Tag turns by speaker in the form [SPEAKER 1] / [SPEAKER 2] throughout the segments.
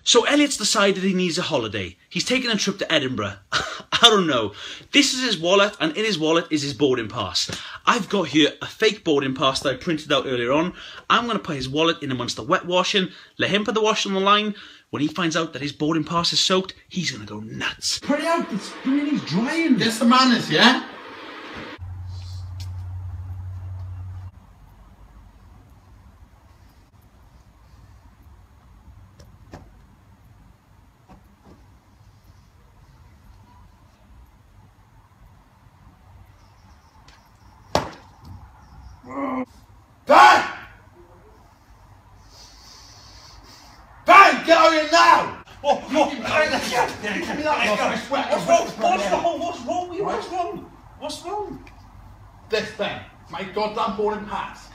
[SPEAKER 1] So Elliot's decided he needs a holiday. He's taking a trip to Edinburgh. I don't know. This is his wallet, and in his wallet is his boarding pass. I've got here a fake boarding pass that I printed out earlier on. I'm going to put his wallet in amongst the wet washing, let him put the washing on the line. When he finds out that his boarding pass is soaked, he's going to go nuts.
[SPEAKER 2] Put it out, it's really drying.
[SPEAKER 3] Get some manners, yeah? Ben! Ben, get out here now!
[SPEAKER 1] What's wrong? What's wrong?
[SPEAKER 3] This, Ben, my goddamn boarding pass.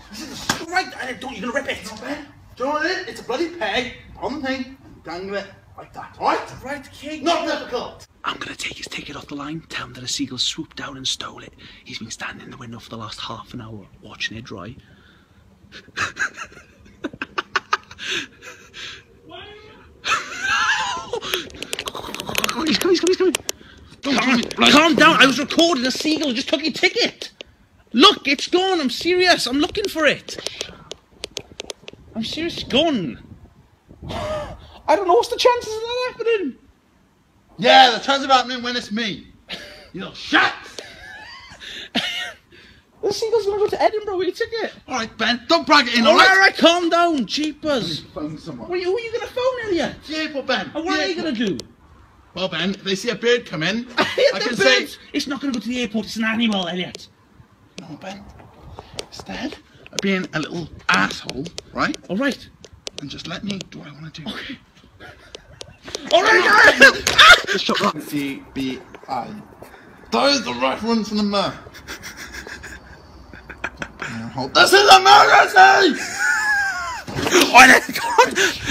[SPEAKER 1] Right, don't, you're going to rip it.
[SPEAKER 3] No, Ben, do you know what it is? It's a bloody peg on the thing, dangle it like that, alright?
[SPEAKER 1] Right, okay.
[SPEAKER 3] Not difficult.
[SPEAKER 1] I'm going to take his ticket off the line, tell him that a seagull swooped down and stole it. He's been standing in the window for the last half an hour, watching it dry. He's coming. Calm down, I was recording. A seagull just took your ticket. Look, it's gone, I'm serious, I'm looking for it. I'm serious, it's gone. I don't know, what's the chances of that happening?
[SPEAKER 3] Yeah, the chance of happening when it's me. You know, shut!
[SPEAKER 1] The seagull's gonna go to Edinburgh with your ticket.
[SPEAKER 3] Alright, Ben, don't brag it in, alright?
[SPEAKER 1] Alright, calm down, jeepers.
[SPEAKER 3] Phone someone.
[SPEAKER 1] Who are you gonna phone, Elliot?
[SPEAKER 3] Yeah, but Ben.
[SPEAKER 1] And what are you gonna do?
[SPEAKER 3] Well, Ben, if they see a bird come in,
[SPEAKER 1] I can say... It's not gonna go to the airport, it's an animal, Elliot.
[SPEAKER 3] No, Ben. Instead of being a little asshole, right?
[SPEAKER 1] Alright.
[SPEAKER 3] And just let me do what I want to do.
[SPEAKER 1] Okay. Alright!
[SPEAKER 3] Just shut up. C-B-I. Those are the reference in the map. This is emergency!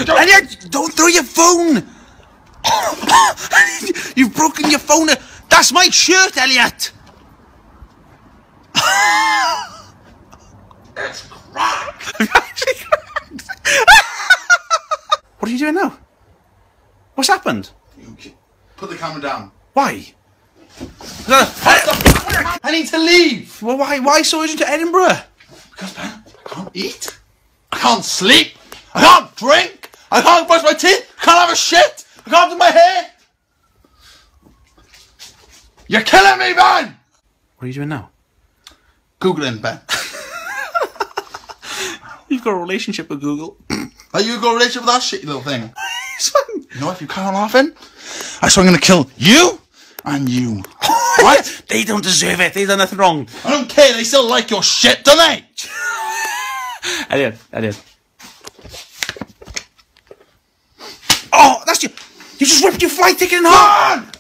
[SPEAKER 1] Elliot, don't throw your phone! You've broken your phone. That's my shirt, Elliot!
[SPEAKER 3] It's cracked!
[SPEAKER 1] What are you doing now? What's happened?
[SPEAKER 3] Put the camera down.
[SPEAKER 1] Why?
[SPEAKER 3] I need to leave!
[SPEAKER 1] Well, why so urgent to Edinburgh?
[SPEAKER 3] Because, Ben, I can't eat. I can't sleep. I can't drink. I can't brush my teeth. I can't have a shit. I can't do my hair. You're killing me, Ben!
[SPEAKER 1] What are you doing now?
[SPEAKER 3] Googling, Ben.
[SPEAKER 1] You've got a relationship with Google.
[SPEAKER 3] Are you got a relationship with that shitty little thing? You know, if you can't laughing, I'm going to kill you and you. Right?
[SPEAKER 1] They don't deserve it. They've done nothing wrong.
[SPEAKER 3] I don't care. They still like your shit, don't they?
[SPEAKER 1] Elliot. Oh, that's you. You just ripped your flight ticket in half.